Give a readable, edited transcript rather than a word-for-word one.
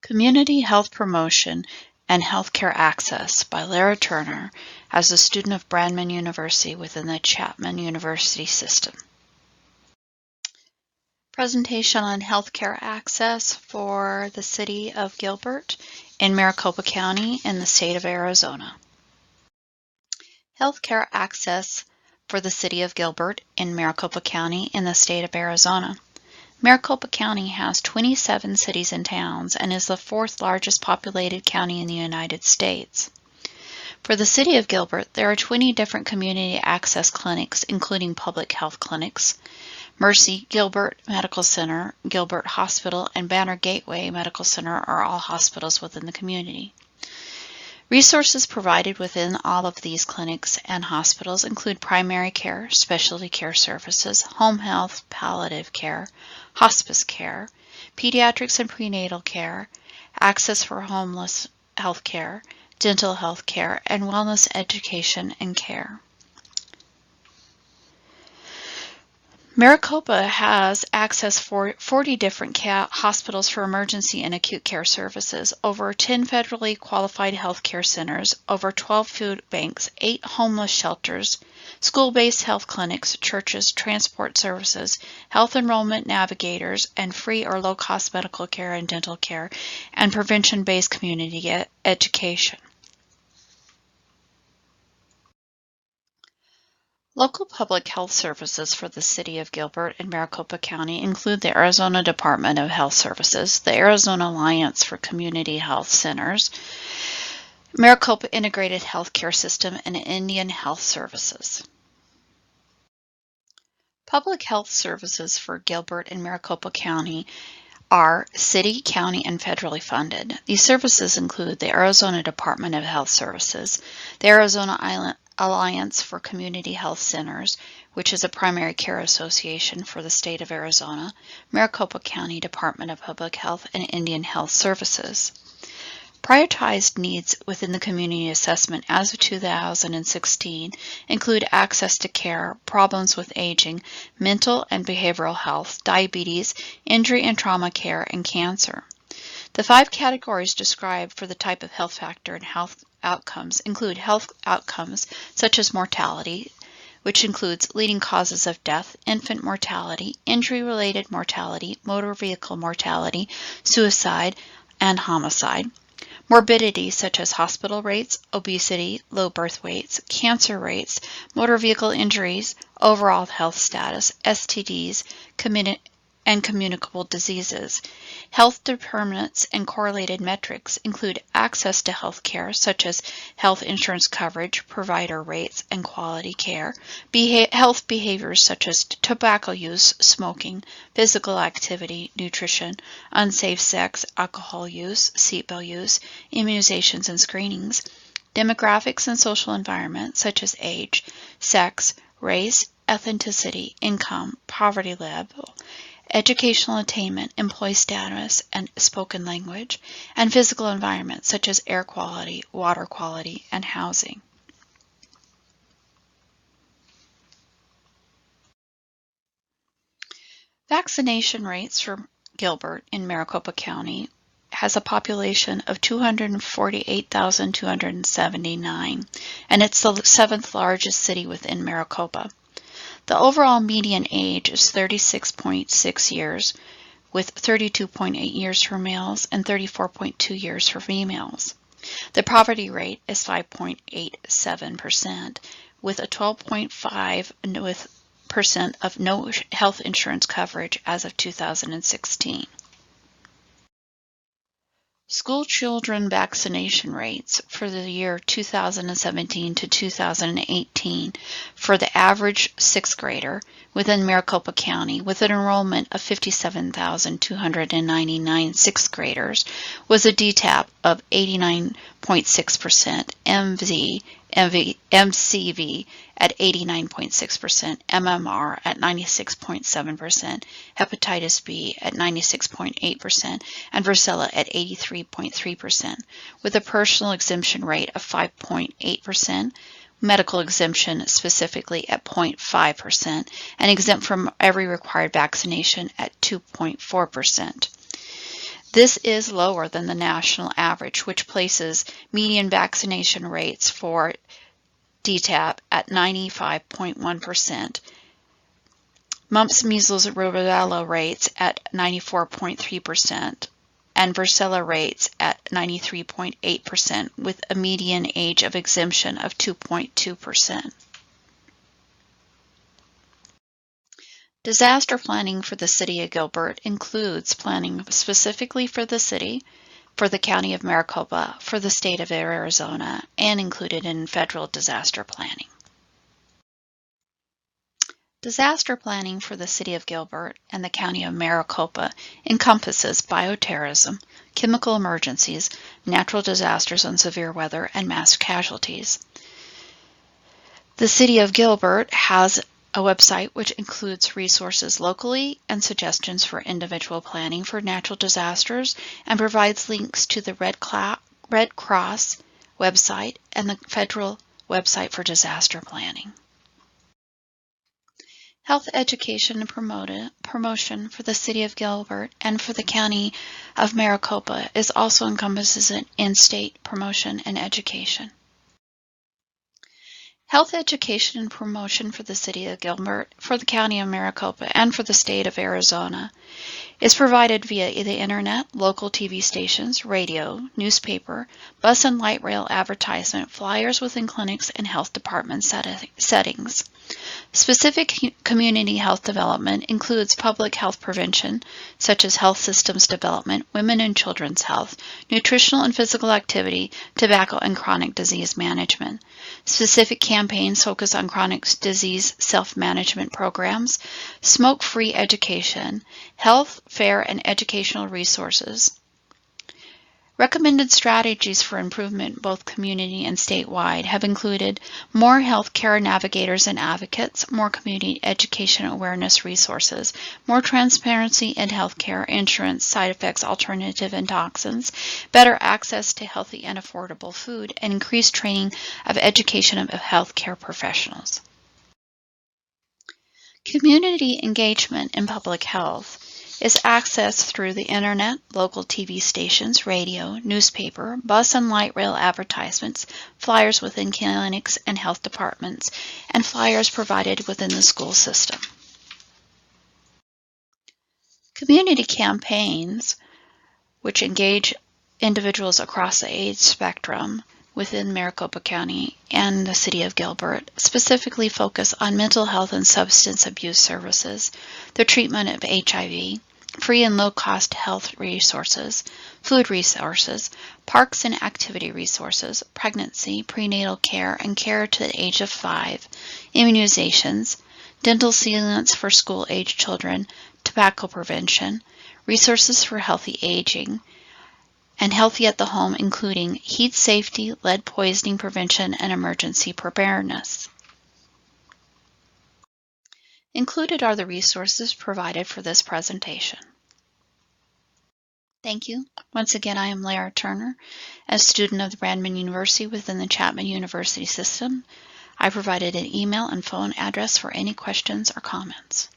Community Health Promotion and Healthcare Access by Lara Turner as a student of Brandman University within the Chapman University system. Presentation on healthcare access for the city of Gilbert in Maricopa County in the state of Arizona. Healthcare access for the city of Gilbert in Maricopa County in the state of Arizona. Maricopa County has 27 cities and towns and is the fourth largest populated county in the United States. For the city of Gilbert, there are 20 different community access clinics, including public health clinics. Mercy Gilbert Medical Center, Gilbert Hospital, and Banner Gateway Medical Center are all hospitals within the community. Resources provided within all of these clinics and hospitals include primary care, specialty care services, home health, palliative care, hospice care, pediatrics and prenatal care, access for homeless health care, dental health care, and wellness education and care. Maricopa has access for 40 different hospitals for emergency and acute care services, over 10 federally qualified health care centers, over 12 food banks, 8 homeless shelters, school-based health clinics, churches, transport services, health enrollment navigators, and free or low-cost medical care and dental care, and prevention-based community education. Local public health services for the city of Gilbert and Maricopa County include the Arizona Department of Health Services, the Arizona Alliance for Community Health Centers, Maricopa Integrated Healthcare System, and Indian Health Services. Public health services for Gilbert and Maricopa County are city, county, and federally funded. These services include the Arizona Department of Health Services, the Arizona Alliance for Community Health Centers, which is a primary care association for the state of Arizona, Maricopa County Department of Public Health, and Indian Health Services. Prioritized needs within the community assessment as of 2016 include access to care, problems with aging, mental and behavioral health, diabetes, injury and trauma care, and cancer. The 5 categories described for the type of health factor and health outcomes include health outcomes such as mortality, which includes leading causes of death, infant mortality, injury-related mortality, motor vehicle mortality, suicide, and homicide. Morbidity such as hospital rates, obesity, low birth weights, cancer rates, motor vehicle injuries, overall health status, STDs, and communicable diseases. Health determinants and correlated metrics include access to health care such as health insurance coverage, provider rates, and quality care, health behaviors such as tobacco use, smoking, physical activity, nutrition, unsafe sex, alcohol use, seatbelt use, immunizations and screenings, demographics and social environment such as age, sex, race, ethnicity, income, poverty level, educational attainment, employee status, and spoken language, and physical environment such as air quality, water quality, and housing. Vaccination rates for Gilbert in Maricopa County has a population of 248,279, and it's the 7th largest city within Maricopa. The overall median age is 36.6 years, with 32.8 years for males and 34.2 years for females. The poverty rate is 5.87%, with a 12.5% of no health insurance coverage as of 2016. School children vaccination rates for the year 2017 to 2018 for the average 6th grader within Maricopa County, with an enrollment of 57,299 6th graders, was a DTaP of 89.6%, MCV at 89.6%, MMR at 96.7%, hepatitis B at 96.8%, and varicella at 83.3%, with a personal exemption rate of 5.8%, medical exemption specifically at 0.5%, and exempt from every required vaccination at 2.4%. This is lower than the national average, which places median vaccination rates for DTaP at 95.1%, mumps, measles, and rubella rates at 94.3%, and varicella rates at 93.8%, with a median age of exemption of 2.2%. Disaster planning for the City of Gilbert includes planning specifically for the city, for the County of Maricopa, for the State of Arizona, and included in federal disaster planning. Disaster planning for the City of Gilbert and the County of Maricopa encompasses bioterrorism, chemical emergencies, natural disasters and severe weather, and mass casualties. The City of Gilbert has a website which includes resources locally and suggestions for individual planning for natural disasters, and provides links to the Red Cross website and the federal website for disaster planning. Health education and promotion for the City of Gilbert and for the County of Maricopa is also encompasses in state promotion and education. Health education and promotion for the City of Gilbert, for the County of Maricopa, and for the State of Arizona is provided via the internet, local TV stations, radio, newspaper, bus and light rail advertisement, flyers within clinics and health department settings. Specific community health development includes public health prevention, such as health systems development, women and children's health, nutritional and physical activity, tobacco and chronic disease management. Specific campaigns focus on chronic disease self-management programs, smoke-free education, health, fair, and educational resources. Recommended strategies for improvement, both community and statewide, have included more healthcare navigators and advocates, more community education awareness resources, more transparency in healthcare, insurance, side effects, alternative and toxins, better access to healthy and affordable food, and increased training of education of healthcare professionals. Community engagement in public health is accessed through the internet, local TV stations, radio, newspaper, bus and light rail advertisements, flyers within clinics and health departments, and flyers provided within the school system. Community campaigns, which engage individuals across the age spectrum within Maricopa County and the City of Gilbert, specifically focus on mental health and substance abuse services, the treatment of HIV, free and low-cost health resources, food resources, parks and activity resources, pregnancy, prenatal care, and care to the age of 5, immunizations, dental sealants for school-age children, tobacco prevention, resources for healthy aging, and healthy at the home, including heat safety, lead poisoning prevention, and emergency preparedness. Included are the resources provided for this presentation. Thank you. Once again, I am Lara Turner, a student of the Brandman University within the Chapman University system. I provided an email and phone address for any questions or comments.